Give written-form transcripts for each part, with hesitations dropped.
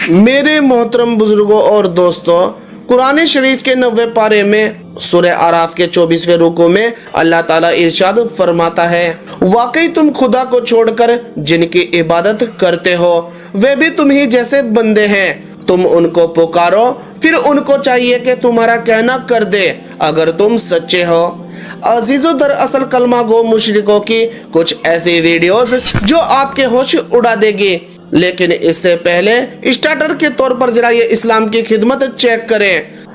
मेरे मोहतरम बुजुर्गों और दोस्तों, कुरान शरीफ के 90 पारे में सूरह आराफ के 24वें रुकू में अल्लाह ताला इरशाद फरमाता है, वाकई तुम खुदा को छोड़कर जिनकी इबादत करते हो वे भी तुम ही जैसे बंदे हैं। तुम उनको पुकारो, फिर उनको चाहिए कि तुम्हारा कहना कर दे अगर तुम सच्चे हो। अजीजों, दरअसल कलमा गो मुशरिकों की कुछ ऐसी वीडियोस जो आपके होश उड़ा देगी, लेकिन इससे पहले स्टार्टर के तौर पर जरा ये इस्लाम की खिदमत चेक करें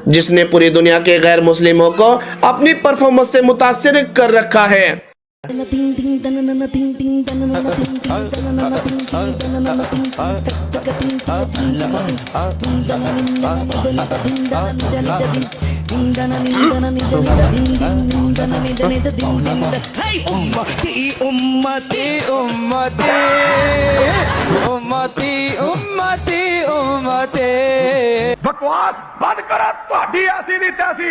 जिसने पूरी दुनिया के गैर मुस्लिमों को अपनी परफॉर्मेंस से मुतासिर कर रखा है। उम्मती उम्मती उम्मती उम्मती उम्मती उम्मती बकवास बंद करो, ਤੁਹਾਡੀ ऐसी दी तैसी।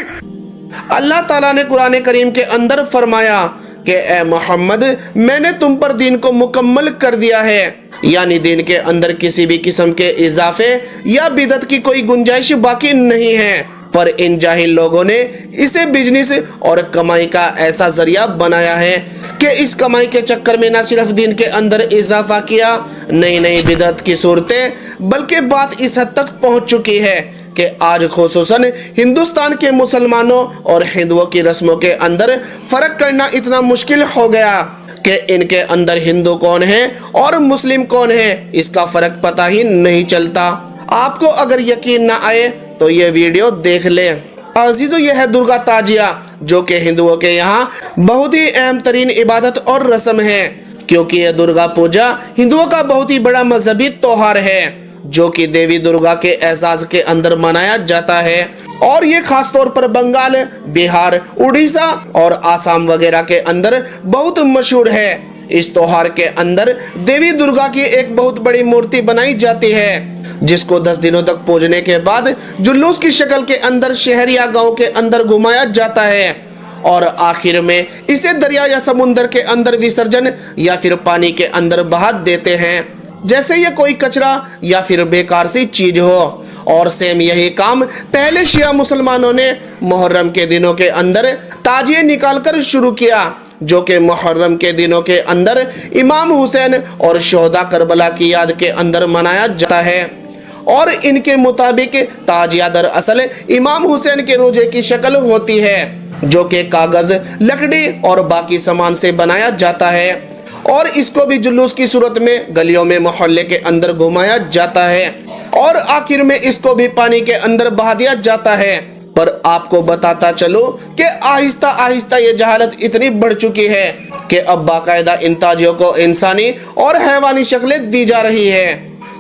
अल्लाह ताला ने कुरान करीम के अंदर फरमाया कि ए मोहम्मद, मैंने तुम पर दीन को मुकम्मल कर दिया है, यानी दीन के अंदर किसी भी किस्म के इजाफे या बिदत की कोई गुंजाइश बाकी नहीं है। पर इन जाहिल लोगों ने इसे बिजनेस और कमाई का ऐसा जरिया बनाया है कि इस कमाई के चक्कर में न सिर्फ दीन के अंदर इजाफा किया, नई नई बिदत की सूरतें, बल्कि बात इस हद तक पहुंच चुकी है कि आज खुसूसन हिंदुस्तान के मुसलमानों और हिंदुओं की रस्मों के अंदर फर्क करना इतना मुश्किल हो गया कि इनके अंदर हिंदू कौन है और मुस्लिम कौन है इसका फर्क पता ही नहीं चलता। आपको अगर यकीन ना आए तो ये वीडियो देख ले। अजीजों, यह है दुर्गा ताजिया, जो कि हिंदुओं के यहाँ बहुत ही अहम तरीन इबादत और रस्म है, क्योंकि यह दुर्गा पूजा हिंदुओं का बहुत ही बड़ा मजहबी त्योहार है जो कि देवी दुर्गा के एजाज के अंदर मनाया जाता है। और ये खास तौर पर बंगाल, बिहार, उड़ीसा और आसाम वगैरह के अंदर बहुत मशहूर है। इस त्योहार के अंदर देवी दुर्गा की एक बहुत बड़ी मूर्ति बनाई जाती है जिसको 10 दिनों तक पूजने के बाद जुलूस की शक्ल के अंदर शहर या गांव के अंदर घुमाया जाता है और आखिर में इसे दरिया या समुद्र के अंदर विसर्जन या फिर पानी के अंदर बहा देते हैं जैसे ये कोई कचरा या फिर बेकार सी चीज हो। और सेम यही काम पहले शिया मुसलमानों ने मुहर्रम के दिनों के अंदर ताजिए निकाल कर शुरू किया, जो कि मुहर्रम के दिनों के अंदर इमाम हुसैन और शोहदा करबला की याद के अंदर मनाया जाता है। और इनके मुताबिक ताजिया दरअसल इमाम हुसैन के रोजे की शक्ल होती है जो कि कागज, लकड़ी और बाकी सामान से बनाया जाता है और इसको भी जुलूस की सूरत में गलियों में मोहल्ले के अंदर घुमाया जाता है और आखिर में इसको भी पानी के अंदर बहा दिया जाता है। पर आपको बताता चलो कि आहिस्ता आहिस्ता ये जहालत इतनी बढ़ चुकी है कि अब बाकायदा इन ताजियों को इंसानी और हैवानी शक्लें दी जा रही है,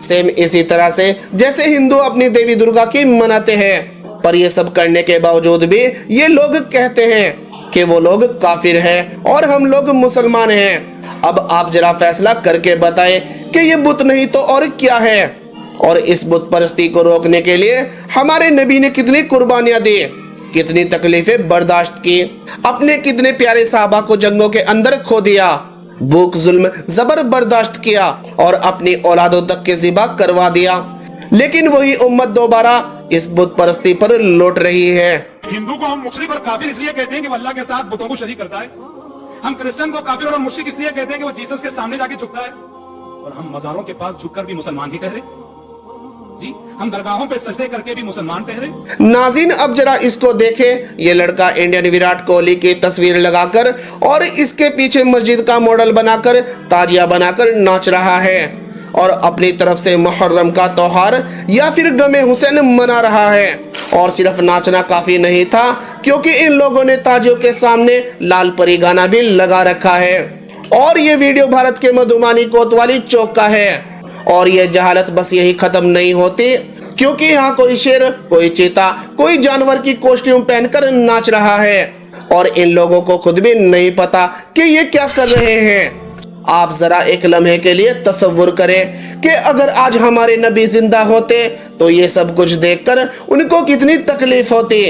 सेम इसी तरह से जैसे हिंदू अपनी देवी दुर्गा की मनाते हैं। पर ये सब करने के बावजूद भी ये लोग कहते हैं कि वो लोग काफिर हैं और हम लोग मुसलमान हैं। अब आप जरा फैसला करके बताएं कि ये बुत नहीं तो और क्या है। और इस बुत परस्ती को रोकने के लिए हमारे नबी ने कितनी कुर्बानियां दी, कितनी तकलीफें बर्दाश्त की, अपने कितने प्यारे साहबा को जंगों के अंदर खो दिया, भूख जुल्म जबर बर्दाश्त किया और अपनी औलादों तक के ज़िबा करवा दिया, लेकिन वही उम्मत दोबारा इस बुत परस्ती पर लौट रही है। हिंदू को हम मुशरिक और काफिर इसलिए कहते हैं कि वो अल्लाह के साथ बुतों को शरीक करता है। हम क्रिश्चियन को काफिर और मुशरिक इसलिए कहते हैं कि वो जीसस के सामने जाके झुकता है। और हम मजारों के पास झुककर भी मुसलमान ही ठहरे जी, हम दरगाहों पे सजदे करके भी मुसलमान ठहरे। नाज़रीन, अब जरा इसको देखें, ये लड़का इंडियन विराट कोहली की तस्वीर लगाकर और इसके पीछे मस्जिद का मॉडल बनाकर ताजिया बनाकर नाच रहा है और अपनी तरफ से मुहर्रम का त्योहार या फिर गमे हुसैन मना रहा है। और सिर्फ नाचना काफी नहीं था, क्योंकि इन लोगों ने ताजियों के सामने लाल परी गाना भी लगा रखा है। और ये वीडियो भारत के मधुमानी कोतवाली चौक का है। और ये जहालत बस यही खत्म नहीं होती, क्योंकि यहाँ कोई शेर, कोई चीता, कोई जानवर की कॉस्ट्यूम पहनकर नाच रहा है और इन लोगों को खुद भी नहीं पता कि ये क्या कर रहे हैं। आप जरा एक लम्हे के लिए तसव्वुर करें कि अगर आज हमारे नबी जिंदा होते तो ये सब कुछ देखकर उनको कितनी तकलीफ होती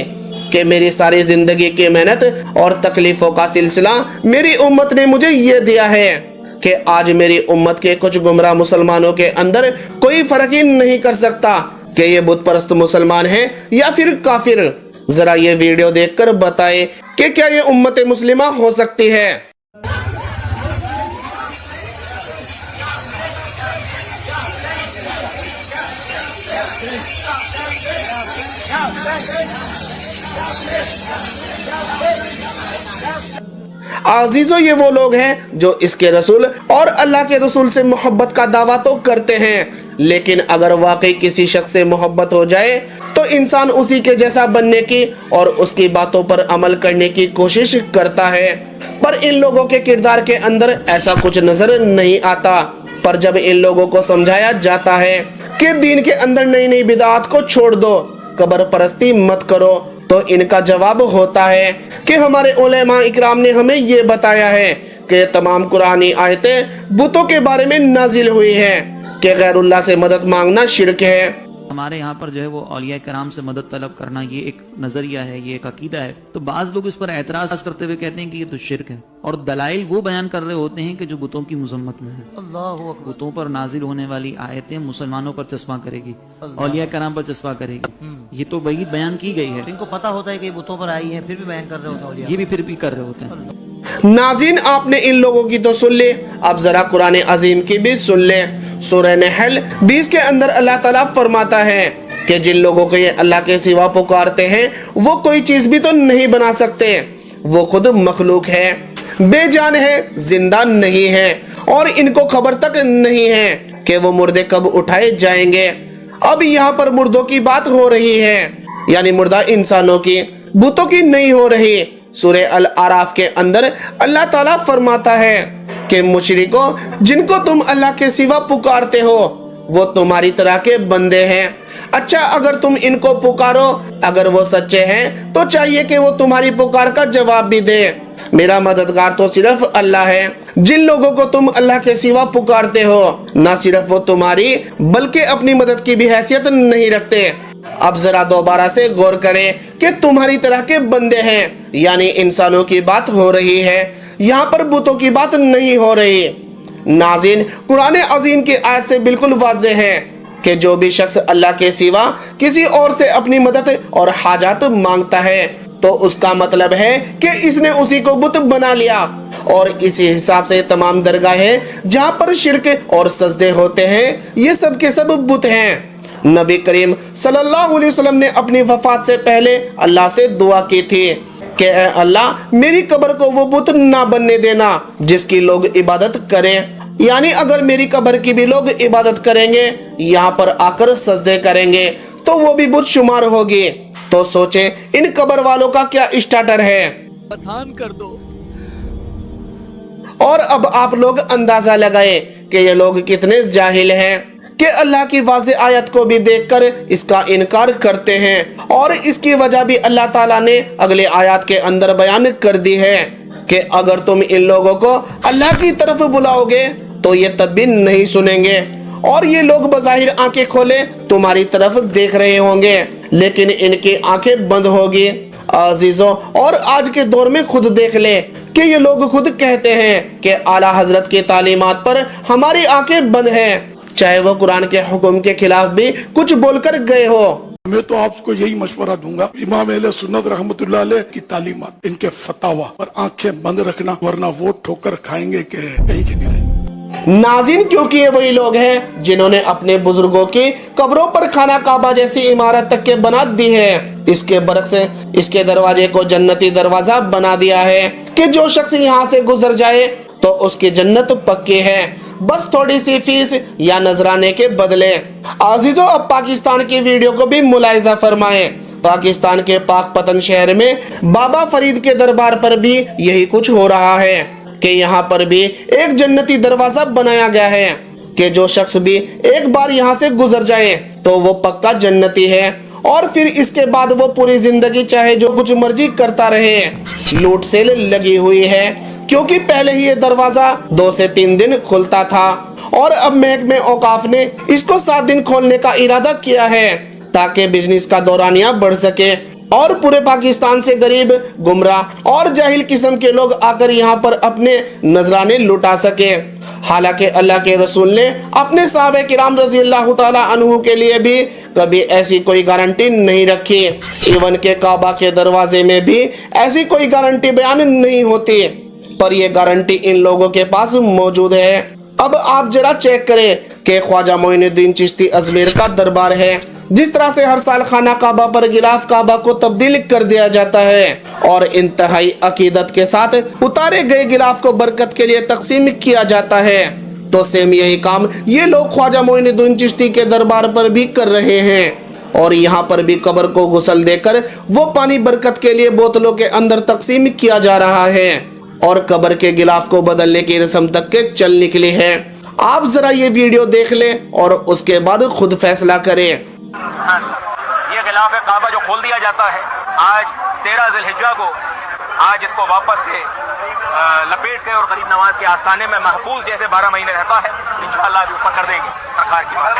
कि मेरी सारी जिंदगी की मेहनत और तकलीफों का सिलसिला मेरी उम्मत ने मुझे ये दिया है, कि आज मेरी उम्मत के कुछ गुमराह मुसलमानों के अंदर कोई फर्क ही नहीं कर सकता कि ये बुत परस्त मुसलमान हैं या फिर काफिर। जरा ये वीडियो देखकर बताएं कि क्या ये उम्मत मुस्लिमा हो सकती है। आजीजों, ये वो लोग हैं जो इसके रसूल और अल्लाह के रसूल से मोहब्बत का दावा तो करते हैं, लेकिन अगर वाकई किसी शख्स से मोहब्बत हो जाए तो इंसान उसी के जैसा बनने की और उसकी बातों पर अमल करने की कोशिश करता है। पर इन लोगों के किरदार के अंदर ऐसा कुछ नजर नहीं आता। पर जब इन लोगों को समझाया जाता है कि दीन के अंदर नई नई बिदात को छोड़ दो, कब्र परस्ती मत करो, तो इनका जवाब होता है कि हमारे उलेमा इकराम ने हमें ये बताया है कि तमाम कुरानी आयतें बुतों के बारे में नाजिल हुई हैं कि गैरुल्लाह से मदद मांगना शिर्क है। हमारे यहाँ पर जो है वो औलिया कराम से मदद तलब करना ये एक नजरिया है, ये एक अकीदा है। तो बाज लोग इस पर एतराज करते हुए कहते हैं कि ये तो शिर्क है, और दलाइल वो बयान कर रहे होते हैं कि जो बुतों की मुजम्मत में है। अल्लाह बुतों पर नाजिल होने वाली आयतें मुसलमानों पर चस्पा करेगी, औलिया कराम पर चस्पा करेगी, ये तो वही बयान की गई है। इनको पता होता है कि बुतों पर आई है, फिर भी बयान कर रहे होते हैं, ये भी फिर भी कर रहे होते हैं। नाज़रीन, आपने इन लोगों की तो सुन ली, अब जरा कुरान अजीम की भी सुन ले। सूरह नहल 20 के अंदर अल्लाह ताला फरमाता है कि जिन लोगों को ये अल्लाह के सिवा पुकारते हैं वो कोई चीज भी तो नहीं बना सकते, वो खुद मखलूक है, बेजान है, जिंदा नहीं है, और इनको खबर तक नहीं है कि वो मुर्दे कब उठाए जाएंगे। अब यहाँ पर मुर्दों की बात हो रही है, यानी मुर्दा इंसानों की, बुतों की नहीं हो रही। सूरह अल आराफ के अंदर अल्लाह ताला फरमाता है कि मुशरिकों, जिनको तुम अल्लाह के सिवा पुकारते हो वो तुम्हारी तरह के बंदे हैं। अच्छा, अगर तुम इनको पुकारो, अगर वो सच्चे हैं तो चाहिए कि वो तुम्हारी पुकार का जवाब भी दे। मेरा मददगार तो सिर्फ अल्लाह है। जिन लोगों को तुम अल्लाह के सिवा पुकारते हो, ना सिर्फ वो तुम्हारी बल्कि अपनी मदद की भी हैसियत नहीं रखते। अब जरा दोबारा से गौर करें कि तुम्हारी तरह के बंदे हैं, यानी इंसानों की बात हो रही है, यहाँ पर बुतों की बात नहीं हो रही। नाज़रीन, कुरान अजीम की आयत से बिल्कुल वाज़ेह है कि जो भी शख्स अल्लाह के सिवा किसी और से अपनी मदद और हाजात मांगता है तो उसका मतलब है कि इसने उसी को बुत बना लिया, और इसी हिसाब से तमाम दरगाहें जहाँ पर शिर्क और सजदे होते हैं ये सब के सब बुत हैं। नबी करीम सल्लल्लाहु अलैहि वसल्लम ने अपनी वफात से पहले अल्लाह से दुआ की थी कि ऐ अल्लाह, मेरी कब्र को वो बुत ना बनने देना जिसकी लोग इबादत करें, यानी अगर मेरी कब्र की भी लोग इबादत करेंगे, यहाँ पर आकर सजदे करेंगे तो वो भी बुत शुमार होगी। तो सोचें इन कब्र वालों का क्या स्टार्टर है। आसान कर दो। और अब आप लोग अंदाजा लगाएं कि ये लोग कितने जाहिल हैं कि अल्लाह की वाज़ेह आयत को भी देखकर इसका इनकार करते हैं, और इसकी वजह भी अल्लाह ताला ने अगले आयत के अंदर बयान कर दी है कि अगर तुम इन लोगों को अल्लाह की तरफ बुलाओगे तो ये तब भी नहीं सुनेंगे, और ये लोग बज़ाहिर आंखें खोले तुम्हारी तरफ देख रहे होंगे लेकिन इनकी आंखें बंद होगी। अजीजों, और आज के दौर में खुद देख ले कि ये लोग खुद कहते हैं कि आला हजरत की तालीमात पर हमारी आंखें बंद हैं, चाहे वो कुरान के हुक्म के खिलाफ भी कुछ बोलकर गए हो। मैं तो आपको यही मशवरा दूंगा, इमाम अहले सुन्नत रहमतुल्लाह अलैह की तालीमात, इनके फतावा पर आंखें बंद रखना, वरना वो ठोकर खाएंगे कि कहीं के नहीं रहे। नाज़रीन, क्योंकि ये वही लोग हैं जिन्होंने अपने बुजुर्गों की कब्रों पर खाना काबा जैसी इमारत तक के बना दी है। इसके बरक्स इसके दरवाजे को जन्नती दरवाजा बना दिया है कि जो शख्स यहाँ से गुजर जाए तो उसकी जन्नत पक्की है, बस थोड़ी सी फीस या नजराने के बदले। आजीजों, अब पाकिस्तान की वीडियो को भी मुलाहिजा फरमाएं। पाकिस्तान के पाकपतन शहर में बाबा फरीद के दरबार पर भी यही कुछ हो रहा है कि यहाँ पर भी एक जन्नती दरवाजा बनाया गया है कि जो शख्स भी एक बार यहाँ से गुजर जाए तो वो पक्का जन्नती है, और फिर इसके बाद वो पूरी जिंदगी चाहे जो कुछ मर्जी करता रहे। लूट सेल लगी हुई है क्योंकि पहले ही ये दरवाजा 2 से 3 दिन खुलता था, और अब महकमे औकाफ ने इसको 7 दिन खोलने का इरादा किया है ताकि बिजनेस का दौरानिया बढ़ सके और पूरे पाकिस्तान से गरीब, गुमराह और जाहिल किस्म के लोग आकर यहाँ पर अपने नजराने लुटा सके। हालांकि अल्लाह के रसूल ने अपने साहबे किराम रजी अल्लाह ताला अन्हु के लिए भी कभी ऐसी कोई गारंटी नहीं रखी। इवन के काबा के दरवाजे में भी ऐसी कोई गारंटी बयान नहीं होती, पर यह गारंटी इन लोगों के पास मौजूद है। अब आप जरा चेक करें कि ख्वाजा मोइनुद्दीन चिश्ती अजमेर का दरबार है, जिस तरह से हर साल खाना काबा पर गिलाफ काबा को तब्दील कर दिया जाता है और इंतहाई अकीदत के साथ उतारे गए गिलाफ को बरकत के लिए तकसीम किया जाता है, तो सेम यही काम ये लोग ख्वाजा मोइनुद्दीन चिश्ती के दरबार पर भी कर रहे हैं। और यहाँ पर भी कब्र को गुस्ल देकर वो पानी बरकत के लिए बोतलों के अंदर तकसीम किया जा रहा है और कब्र के गिलाफ को बदलने की रस्म तक के चल निकली है। आप जरा ये वीडियो देख लें और उसके बाद खुद फैसला करें। ये गिलाफ काबा जो खोल दिया जाता है आज 13 ज़िलहिज्जा को, आज इसको वापस से लपेट के और करीब नमाज के आस्थाने में महफूज जैसे 12 महीने रहता है, इंशाअल्लाह अभी ऊपर कर देंगे सरकार की बात।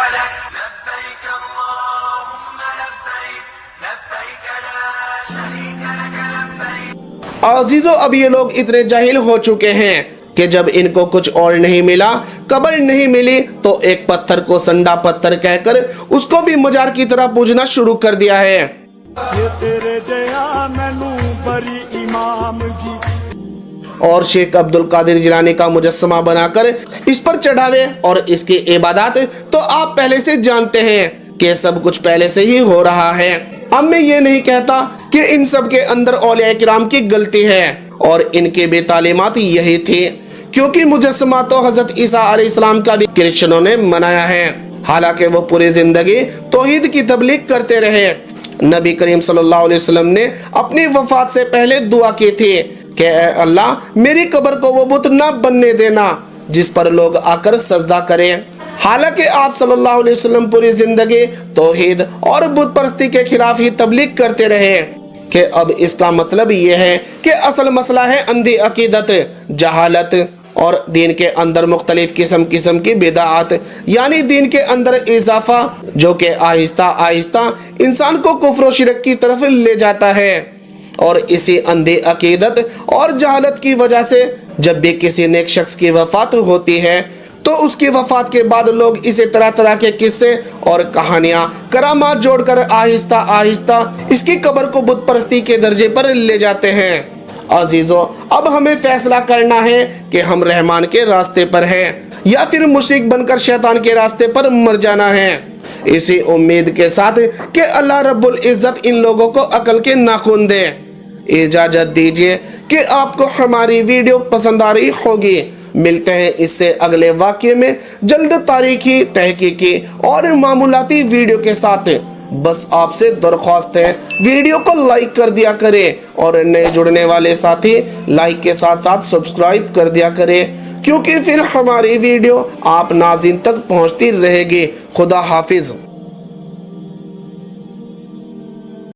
अजीजों, अब ये लोग इतने जाहिल हो चुके हैं कि जब इनको कुछ और नहीं मिला, कब्र नहीं मिली, तो एक पत्थर को संडा पत्थर कहकर उसको भी मजार की तरह पूजना शुरू कर दिया है। ये तेरे जया मैनू बड़ी इमाम जी, और शेख अब्दुल कादिर जिलानी का मुजस्समा बनाकर इस पर चढ़ावे और इसकी इबादत तो आप पहले से जानते हैं कि सब कुछ पहले से ही हो रहा है। अब मैं ये नहीं कहता कि इन सब के अंदर औलिया किराम की गलती है और इनके भी तालीमात यही थी, क्योंकि मुजस्समा तो हजरत ईसा अलैहिस्सलाम का भी क्रिश्चियनों ने मनाया है। हालांकि वो पूरी जिंदगी तौहीद की तबलीग करते रहे। नबी करीम सल्लल्लाहु अलैहि वसल्लम ने अपनी वफात से पहले दुआ की थी कि ऐ अल्लाह मेरी कब्र को वो बुत न बनने देना जिस पर लोग आकर सजदा करें। हालांकि आप सल्लल्लाहु अलैहि वसल्लम पूरी जिंदगी तौहीद और बुत परस्ती के खिलाफ ही तबलीग करते रहे कि अब इसका मतलब ये है कि असल मसला है अंधी अकीदत, जहालत और दीन के अंदर मुख्तलिफ किस्म की बिदाअत, यानी दीन के अंदर इजाफा, जो कि आहिस्ता आहिस्ता इंसान को कुफ्र व शिरक की तरफ ले जाता है। और इसी अंधी अकीदत और जहालत की वजह से जब भी किसी नेक शख्स की वफात होती है तो उसकी वफात के बाद लोग इसे तरह तरह के किस्से और कहानियां करामात जोड़कर आहिस्ता आहिस्ता इसकी कब्र को बुत परस्ती के दर्जे पर ले जाते हैं। अजीजों, अब हमें फैसला करना है कि हम रहमान के रास्ते पर हैं या फिर मुशरिक बनकर शैतान के रास्ते पर मर जाना है। इसी उम्मीद के साथ कि अल्लाह रब्बुल इज्जत इन लोगों को अकल के नाखून दे। इजाजत दीजिए कि आपको हमारी वीडियो पसंद आ रही होगी। मिलते हैं इससे अगले वाक़ये में जल्द तारीखी, तहकीकी और मामूलाती वीडियो के साथ। बस आपसे दरख्वास्त है वीडियो को लाइक कर दिया करें और नए जुड़ने वाले साथी लाइक के साथ साथ सब्सक्राइब कर दिया करें, क्योंकि फिर हमारी वीडियो आप नाज़रीन तक पहुंचती रहेगी। खुदा हाफिज।